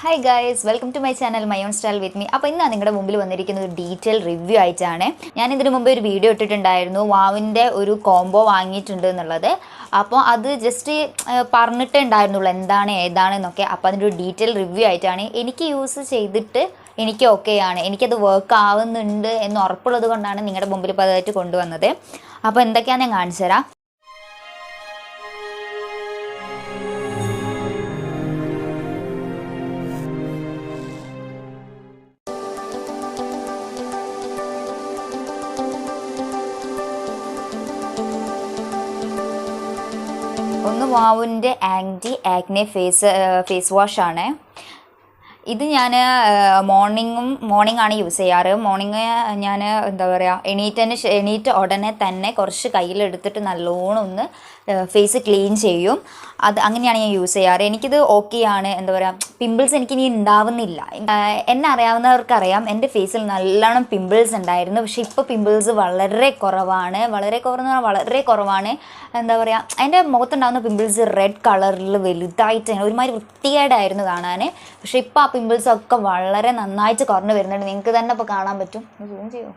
Hi guys, welcome to my channel My Own Style with me. അപ്പോൾ ഇന്ന് നിങ്ങളുടെ മുമ്പിൽ വന്നിരിക്കുന്ന ഒരു ഡീറ്റെയിൽ റിവ്യൂ ആയിട്ടാണ്. ഞാൻ ഇതിനു മുമ്പ് ഒരു വീഡിയോ ഇട്ടിട്ടുണ്ടായിരുന്നു വാവിൻ്റെ ഒരു കോംബോ വാങ്ങിയിട്ടുണ്ട് എന്നുള്ളത്. അപ്പോൾ അത് ജസ്റ്റ് പറഞ്ഞിട്ടേ ഉണ്ടായിരുന്നുള്ളൂ എന്താണ് ഏതാണെന്നൊക്കെ. അപ്പോൾ അതിൻ്റെ ഒരു ഡീറ്റെയിൽ റിവ്യൂ ആയിട്ടാണ്. എനിക്ക് യൂസ് ചെയ്തിട്ട് എനിക്ക് ഓക്കെയാണ്, എനിക്കത് വർക്ക് ആവുന്നുണ്ട് എന്ന് ഉറപ്പുള്ളത് കൊണ്ടാണ് നിങ്ങളുടെ മുമ്പിൽ ഇപ്പോൾ അതായിട്ട് കൊണ്ടുവന്നത്. അപ്പോൾ എന്തൊക്കെയാണെന്ന് ഞാൻ കാണിച്ചു തരാം. ഒന്ന് വാവിൻ്റെ ആൻറ്റി ആക്നെ ഫേസ് വാഷാണ്. ഇത് ഞാൻ മോർണിംഗ് ആണ് യൂസ് ചെയ്യാറ്. മോർണിംഗ് ഞാൻ എന്താ പറയുക എണീറ്റ ഉടനെ തന്നെ കുറച്ച് കയ്യിലെടുത്തിട്ട് നല്ലോണം ഒന്ന് ഫേസ് ക്ലീൻ ചെയ്യും. അങ്ങനെയാണ് ഞാൻ യൂസ് ചെയ്യാറ്. എനിക്കിത് ഓക്കെയാണ്. എന്താ പറയുക, പിമ്പിൾസ് എനിക്കിനി ഉണ്ടാവുന്നില്ല. എന്നെ അറിയാവുന്നവർക്കറിയാം എൻ്റെ ഫേസിൽ നല്ലോണം പിമ്പിൾസ് ഉണ്ടായിരുന്നു. പക്ഷെ ഇപ്പോൾ പിമ്പിൾസ് വളരെ കുറവാണ്. വളരെ കുറവാണ്. എന്താ പറയുക, എൻ്റെ മുഖത്തുണ്ടാകുന്ന പിമ്പിൾസ് റെഡ് കളറിൽ വലുതായിട്ട് ഒരുമാതിരി വൃത്തികേടായിരുന്നു കാണാൻ. പക്ഷെ ഇപ്പോൾ ആ പിമ്പിൾസൊക്കെ വളരെ നന്നായിട്ട് കുറഞ്ഞു വരുന്നുണ്ട്. നിങ്ങൾക്ക് തന്നെ ഇപ്പോൾ കാണാൻ പറ്റും. സൂം ചെയ്യോ?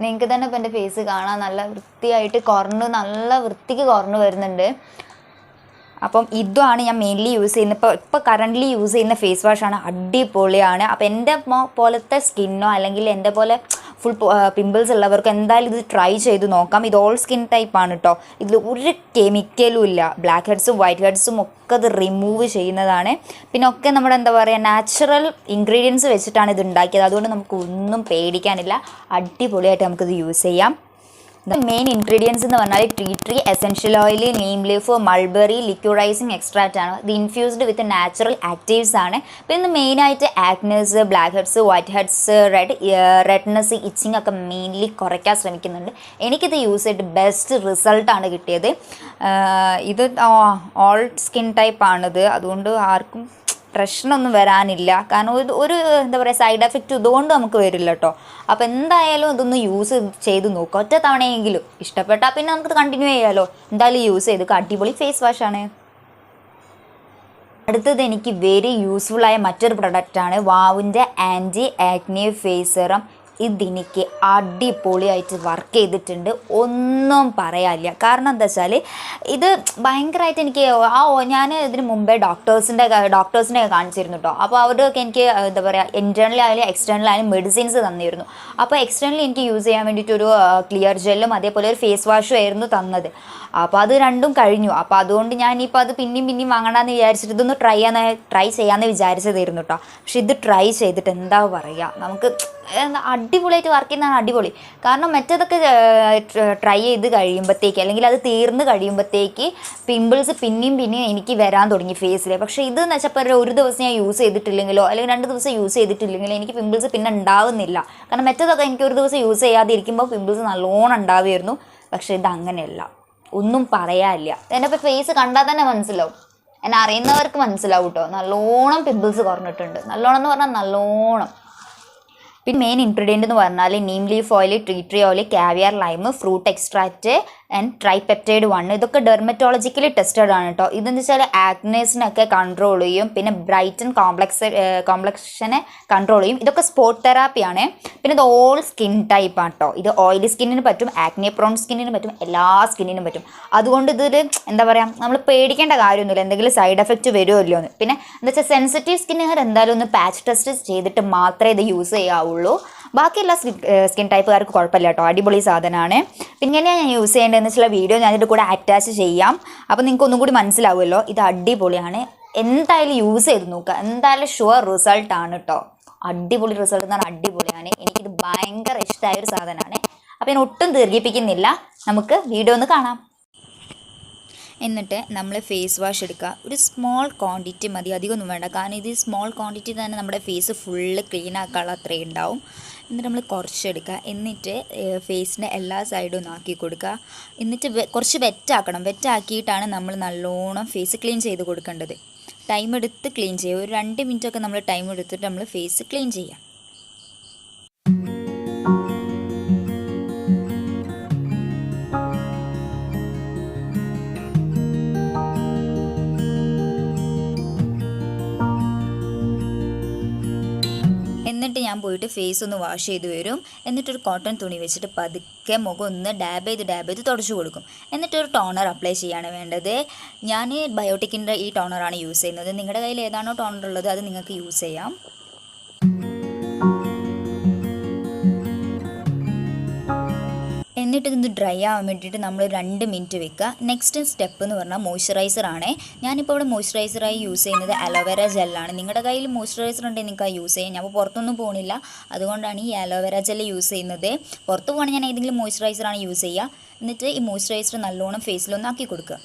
നിങ്ങൾക്ക് തന്നെ ഇപ്പോൾ എൻ്റെ ഫേസ് കാണാൻ നല്ല വൃത്തിയായിട്ട് നല്ല വൃത്തിക്ക് കുറഞ്ഞു വരുന്നുണ്ട്. അപ്പം ഇതുമാണ് ഞാൻ മെയിൻലി യൂസ് ചെയ്യുന്നത്. ഇപ്പോൾ കറൻ്റ്ലി യൂസ് ചെയ്യുന്ന ഫേസ് വാഷാണ്. അടിപൊളിയാണ്. അപ്പോൾ എൻ്റെ പോലത്തെ സ്കിന്നോ അല്ലെങ്കിൽ എൻ്റെ പോലെ ഫുൾ പിമ്പിൾസ് ഉള്ളവർക്ക് എന്തായാലും ഇത് ട്രൈ ചെയ്ത് നോക്കാം. ഇത് ഓൾ സ്കിൻ ടൈപ്പാണ് കേട്ടോ. ഇതിൽ ഒരു കെമിക്കലും ഇല്ല. ബ്ലാക്ക് ഹെഡ്സും വൈറ്റ് ഹെഡ്സും ഒക്കെ ഇത് റിമൂവ് ചെയ്യുന്നതാണ്. പിന്നെ ഒക്കെ നമ്മുടെ എന്താ പറയുക, നാച്ചുറൽ ഇൻഗ്രീഡിയൻസ് വെച്ചിട്ടാണ് ഇത് ഉണ്ടാക്കിയത്. അതുകൊണ്ട് നമുക്ക് ഒന്നും പേടിക്കാനില്ല. അടിപൊളിയായിട്ട് നമുക്കിത് യൂസ് ചെയ്യാം. മെയിൻ ഇൻഗ്രീഡിയൻസ് എന്ന് പറഞ്ഞാൽ tree essential oil, neem leaf, mulberry liquidising extract ആണ്. ഇത് ഇൻഫ്യൂസ്ഡ് വിത്ത് നാച്ചുറൽ ആക്റ്റീവ്സ് ആണ്. പിന്നെ മെയിനായിട്ട് acnes, blackheads, whiteheads, redness, itching ഒക്കെ മെയിൻലി കുറയ്ക്കാൻ ശ്രമിക്കുന്നുണ്ട്. എനിക്കിത് യൂസ് ചെയ്തിട്ട് ബെസ്റ്റ് റിസൾട്ടാണ് കിട്ടിയത്. ഇത് ഓൾ സ്കിൻ ടൈപ്പാണിത്. അതുകൊണ്ട് ആർക്കും പ്രശ്നമൊന്നും വരാനില്ല. കാരണം ഒരു എന്താ പറയുക, സൈഡ് എഫക്റ്റ് ഇതുകൊണ്ട് നമുക്ക് വരില്ല കേട്ടോ. അപ്പോൾ എന്തായാലും ഇതൊന്ന് യൂസ് ചെയ്ത് നോക്കുക. ഒറ്റ തവണയെങ്കിലും ഇഷ്ടപ്പെട്ടാൽ പിന്നെ നമുക്കിത് കണ്ടിന്യൂ ചെയ്യാമല്ലോ. എന്തായാലും യൂസ് ചെയ്ത് അടിപൊളി ഫേസ് വാഷാണ്. അടുത്തത് എനിക്ക് വെരി യൂസ്ഫുള്ളായ മറ്റൊരു പ്രൊഡക്റ്റാണ് വാവിൻ്റെ ആൻറ്റി ആക്നെ ഫേസ് സെറം. ഇതെനിക്ക് അടിപൊളിയായിട്ട് വർക്ക് ചെയ്തിട്ടുണ്ട്. ഒന്നും പറയാനില്ല. കാരണം എന്താ വെച്ചാൽ ഇത് ഭയങ്കരമായിട്ട് എനിക്ക് ഞാൻ ഇതിന് മുമ്പേ ഡോക്ടേഴ്സിനെ കാണിച്ചിരുന്നു കേട്ടോ. അപ്പോൾ അവരൊക്കെ എനിക്ക് എന്താ പറയുക, ഇൻറ്റേർണലി ആയാലും എക്സ്റ്റേണൽ ആയാലും മെഡിസിൻസ് തന്നിരുന്നു. അപ്പോൾ എക്സ്റ്റേണലി എനിക്ക് യൂസ് ചെയ്യാൻ വേണ്ടിയിട്ടൊരു ക്ലിയർ ജെല്ലും അതേപോലെ ഒരു ഫേസ് വാഷും ആയിരുന്നു തന്നത്. അപ്പോൾ അത് രണ്ടും കഴിഞ്ഞു. അപ്പോൾ അതുകൊണ്ട് ഞാനിപ്പോൾ അത് പിന്നെയും വാങ്ങണമെന്ന് വിചാരിച്ചിട്ട് ഇതൊന്ന് ട്രൈ ചെയ്യാമെന്ന് വിചാരിച്ചതായിരുന്നു കേട്ടോ. പക്ഷെ ഇത് ട്രൈ ചെയ്തിട്ട് എന്താ പറയുക, നമുക്ക് അടിപൊളിയായിട്ട് വർക്ക് ചെയ്യുന്നതാണ്. അടിപൊളി. കാരണം മറ്റേതൊക്കെ ട്രൈ ചെയ്ത് കഴിയുമ്പോഴത്തേക്ക് അല്ലെങ്കിൽ അത് തീർന്ന് കഴിയുമ്പോഴത്തേക്ക് പിമ്പിൾസ് പിന്നെയും എനിക്ക് വരാൻ തുടങ്ങി ഫേസിൽ. പക്ഷേ ഇതെന്ന് വെച്ചപ്പോൾ ഒരു ദിവസം ഞാൻ യൂസ് ചെയ്തിട്ടില്ലെങ്കിലോ അല്ലെങ്കിൽ 2 ദിവസം യൂസ് ചെയ്തിട്ടില്ലെങ്കിലോ എനിക്ക് പിമ്പിൾസ് പിന്നെ ഉണ്ടാവുന്നില്ല. കാരണം മറ്റേതൊക്കെ എനിക്ക് ഒരു ദിവസം യൂസ് ചെയ്യാതെ ഇരിക്കുമ്പോൾ പിമ്പിൾസ് നല്ലോണം ഉണ്ടാവുമായിരുന്നു. പക്ഷേ ഇത് അങ്ങനെയല്ല. ഒന്നും പറയാനില്ല. എൻ്റെ ഇപ്പോൾ ഫേസ് കണ്ടാൽ തന്നെ മനസ്സിലാവും. എന്നെ അറിയുന്നവർക്ക് മനസ്സിലാവും കേട്ടോ. നല്ലോണം പിമ്പിൾസ് കുറഞ്ഞിട്ടുണ്ട്. നല്ലോണം എന്ന് പറഞ്ഞാൽ നല്ലോണം. പിന്നെ മെയിൻ ഇൻഗ്രീഡിയൻ്റ് എന്ന് പറഞ്ഞാൽ Neem leaf oil, tree oil, caviar lime, fruit extract and tripeptide 1. ഇതൊക്കെ ഡെർമറ്റോളജിക്കലി ടെസ്റ്റഡ് ആണ് കേട്ടോ. ഇതെന്ന് വെച്ചാൽ ആക്നേസിനൊക്കെ കൺട്രോൾ ചെയ്യും. പിന്നെ ബ്രൈറ്റൻ കോംപ്ലക്ഷനെ കൺട്രോൾ ചെയ്യും. ഇതൊക്കെ സ്പോട്ട് തെറാപ്പിയാണ്. പിന്നെ ഇത് ഓൾ സ്കിൻ ടൈപ്പാണ് കേട്ടോ. ഇത് ഓയിലി സ്കിന്നിന് പറ്റും, ആക്നെ പ്രോൺ സ്കിന്നിന് പറ്റും, എല്ലാ സ്കിന്നിനും പറ്റും. അതുകൊണ്ട് ഇതൊരു എന്താ പറയുക, നമ്മൾ പേടിക്കേണ്ട കാര്യമൊന്നുമില്ല എന്തെങ്കിലും സൈഡ് എഫക്റ്റ് വരുമല്ലോ എന്ന്. പിന്നെ എന്താ വെച്ചാൽ സെൻസിറ്റീവ് സ്കിന്നുകാർ എന്തായാലും ഒന്ന് പാച്ച് ടെസ്റ്റ് ചെയ്തിട്ട് മാത്രമേ ഇത് യൂസ് ചെയ്യാവുള്ളൂ. ബാക്കിയുള്ള സ്കിൻ ടൈപ്പുകാർക്ക് കുഴപ്പമില്ല കേട്ടോ. അടിപൊളി സാധനമാണ്. പിന്നെ എങ്ങനെയാണ് ഞാൻ യൂസ് ചെയ്യേണ്ടതെന്ന് വെച്ചുള്ള വീഡിയോ ഞാനിതിൻ്റെ കൂടെ അറ്റാച്ച് ചെയ്യാം. അപ്പോൾ നിങ്ങൾക്ക് ഒന്നും കൂടി മനസ്സിലാവുമല്ലോ. ഇത് അടിപൊളിയാണ്. എന്തായാലും യൂസ് ചെയ്ത് നോക്കുക. എന്തായാലും ഷുവർ റിസൾട്ടാണ് കേട്ടോ. അടിപൊളി റിസൾട്ട് എന്ന് പറഞ്ഞാൽ അടിപൊളിയാണ്. എനിക്കിത് ഭയങ്കര ഇഷ്ടമായൊരു സാധനമാണ്. അപ്പോൾ ഞാൻ ഒട്ടും ദീർഘിപ്പിക്കുന്നില്ല. നമുക്ക് വീഡിയോ ഒന്ന് കാണാം. എന്നിട്ട് നമ്മൾ ഫേസ് വാഷ് എടുക്കുക. ഒരു സ്മോൾ ക്വാണ്ടിറ്റി മതി, അധികമൊന്നും വേണ്ട. കാരണം ഇത് സ്മോൾ ക്വാണ്ടിറ്റി തന്നെ നമ്മുടെ ഫേസ് ഫുള്ള് ക്ലീൻ ആക്കാനുള്ള അത്രയും ഉണ്ടാവും. എന്നിട്ട് നമ്മൾ കുറച്ചെടുക്കുക. എന്നിട്ട് ഫേസിൻ്റെ എല്ലാ സൈഡും ഒന്ന് ആക്കി കൊടുക്കുക. എന്നിട്ട് കുറച്ച് വെറ്റാക്കണം. വെറ്റാക്കിയിട്ടാണ് നമ്മൾ നല്ലോണം ഫേസ് ക്ലീൻ ചെയ്ത് കൊടുക്കേണ്ടത്. ടൈം എടുത്ത് ക്ലീൻ ചെയ്യുക. ഒരു 2 മിനിറ്റൊക്കെ നമ്മൾ ടൈം എടുത്തിട്ട് നമ്മൾ ഫേസ് ക്ലീൻ ചെയ്യാം. ഞാൻ പോയിട്ട് ഫേസ് ഒന്ന് വാഷ് ചെയ്ത് വരും. എന്നിട്ടൊരു കോട്ടൺ തുണി വെച്ചിട്ട് പതുക്കെ മുഖം ഒന്ന് ഡാബ് ചെയ്ത് തുടച്ചു കൊടുക്കും. എന്നിട്ടൊരു ടോണർ അപ്ലൈ ചെയ്യാണ് വേണ്ടത്. ഞാൻ ബയോട്ടിക്കിൻ്റെ ഈ ടോണറാണ് യൂസ് ചെയ്യുന്നത്. നിങ്ങളുടെ കയ്യിൽ ഏതാണോ ടോണർ ഉള്ളത് അത് നിങ്ങൾക്ക് യൂസ് ചെയ്യാം. എന്നിട്ട് ഇതൊന്ന് ഡ്രൈ ആവാൻ വേണ്ടിയിട്ട് നമ്മൾ 2 മിനിറ്റ് വെക്കുക. നെക്സ്റ്റ് സ്റ്റെപ്പ് എന്ന് പറഞ്ഞാൽ മോയ്സ്ചറൈസറാണ്. ഞാനിപ്പോൾ ഇവിടെ മോയ്സ്ചറൈസറായി യൂസ് ചെയ്യുന്നത് അലോവേര ജെല്ലാണ്. നിങ്ങളുടെ കയ്യിൽ മോയ്സ്ചറൈസർ ഉണ്ടെങ്കിൽ നിങ്ങൾക്ക് അത് യൂസ് ചെയ്യാം. ഞാൻ പുറത്തൊന്നും പോകണില്ല, അതുകൊണ്ടാണ് ഈ അലോവേര ജെല്ല് യൂസ് ചെയ്യുന്നത്. പുറത്ത് പോകണമെങ്കിൽ ഞാൻ ഏതെങ്കിലും മോയ്സ്ചറൈസറാണ് യൂസ് ചെയ്യുക. എന്നിട്ട് ഈ മോയ്സ്ചറൈസർ നല്ലോണം ഫേസിലൊന്ന് ആക്കി കൊടുക്കുക.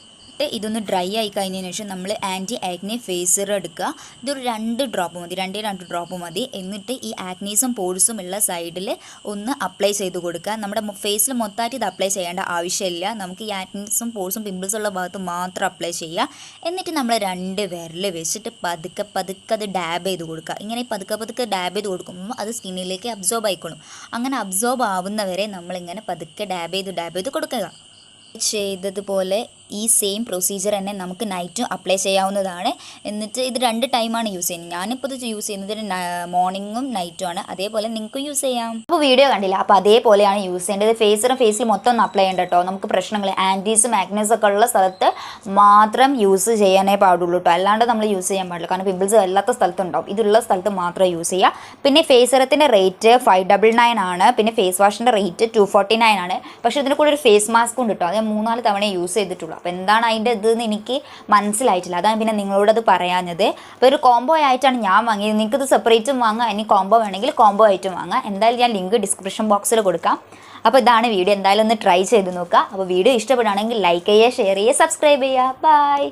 ഇതൊന്ന് ഡ്രൈ ആയി കഴിഞ്ഞതിന് ശേഷം നമ്മൾ ആൻറ്റി ആക്നെ ഫേസ് സിറം എടുക്കുക. ഇതൊരു 2 ഡ്രോപ്പ് മതി, 2 ഡ്രോപ്പ് മതി. എന്നിട്ട് ഈ ആക്നീസും പോഴ്സും ഉള്ള സൈഡിൽ ഒന്ന് അപ്ലൈ ചെയ്ത് കൊടുക്കുക. നമ്മുടെ ഫേസിൽ മൊത്തമായിട്ട് ഇത് അപ്ലൈ ചെയ്യേണ്ട ആവശ്യമില്ല. നമുക്ക് ഈ ആക്നീസും പോഴ്സും പിമ്പിൾസും ഉള്ള ഭാഗത്ത് മാത്രം അപ്ലൈ ചെയ്യുക. എന്നിട്ട് നമ്മൾ 2 വിരൽ വെച്ചിട്ട് പതുക്കെ അത് ഡാബ് ചെയ്ത് കൊടുക്കുക. ഇങ്ങനെ പതുക്കെ ഡാബ് ചെയ്ത് കൊടുക്കുമ്പോൾ അത് സ്കിന്നിലേക്ക് അബ്സോർബ് ആയിക്കോളും. അങ്ങനെ അബ്സോർബ് ആവുന്നവരെ നമ്മളിങ്ങനെ പതുക്കെ ഡാബ് ചെയ്ത് കൊടുക്കുക. ചെയ്തതുപോലെ ഈ സെയിം പ്രൊസീജിയർ തന്നെ നമുക്ക് നൈറ്റും അപ്ലൈ ചെയ്യാവുന്നതാണ്. എന്നിട്ട് ഇത് 2 ടൈമാണ് യൂസ് ചെയ്യുന്നത്. ഞാനിപ്പോൾ ഇത് യൂസ് ചെയ്യുന്നത് മോർണിംഗും നൈറ്റും ആണ്. അതേപോലെ നിങ്ങൾക്കും യൂസ് ചെയ്യാം. അപ്പോൾ വീഡിയോ കണ്ടില്ല, അപ്പോൾ അതേപോലെയാണ് യൂസ് ചെയ്യേണ്ടത്. ഫേസിൽ മൊത്തം ഒന്ന് അപ്ലൈ ചെയ്യേണ്ട കേട്ടോ. നമുക്ക് പ്രശ്നങ്ങൾ ആൻറ്റീസും ആക്നീസും ഒക്കെ ഉള്ള സ്ഥലത്ത് മാത്രം യൂസ് ചെയ്യാനേ പാടുള്ളൂ കേട്ടോ. അല്ലാണ്ട് നമ്മൾ യൂസ് ചെയ്യാൻ പാടില്ല. കാരണം പിമ്പിൾസ് എല്ലാത്ത സ്ഥലത്തുണ്ടാവും. ഇതുള്ള സ്ഥലത്ത് മാത്രം യൂസ് ചെയ്യുക. പിന്നെ ഫേസ് സിറത്തിൻ്റെ റേറ്റ് 599 ആണ്. പിന്നെ ഫേസ് വാഷിൻ്റെ റേറ്റ് 249 ആണ്. പക്ഷേ ഇതിന് കൂടെ ഒരു ഫേസ് മാസ്ക് ഉണ്ട് കേട്ടോ. അത് 3-4 തവണ യൂസ് ചെയ്തിട്ടുള്ളൂ. അപ്പോൾ എന്താണ് അതിൻ്റെ ഇതെന്ന് എനിക്ക് മനസ്സിലായിട്ടില്ല. അതാണ് പിന്നെ നിങ്ങളോടത് പറയാഞ്ഞത്. അപ്പോൾ ഒരു കോംബോ ആയിട്ടാണ് ഞാൻ വാങ്ങിയത്. നിങ്ങൾക്കിത് സെപ്പറേറ്റും വാങ്ങാം, ഇനി കോംബോ വേണമെങ്കിൽ കോംബോ ആയിട്ടും വാങ്ങാം. എന്തായാലും ഞാൻ ലിങ്ക് ഡിസ്ക്രിപ്ഷൻ ബോക്സിൽ കൊടുക്കാം. അപ്പോൾ ഇതാണ് വീഡിയോ. എന്തായാലും ഒന്ന് ട്രൈ ചെയ്ത് നോക്കുക. അപ്പോൾ വീഡിയോ ഇഷ്ടപ്പെടുകയാണെങ്കിൽ ലൈക്ക് ചെയ്യുക, ഷെയർ ചെയ്യുക, സബ്സ്ക്രൈബ് ചെയ്യുക. ബൈ.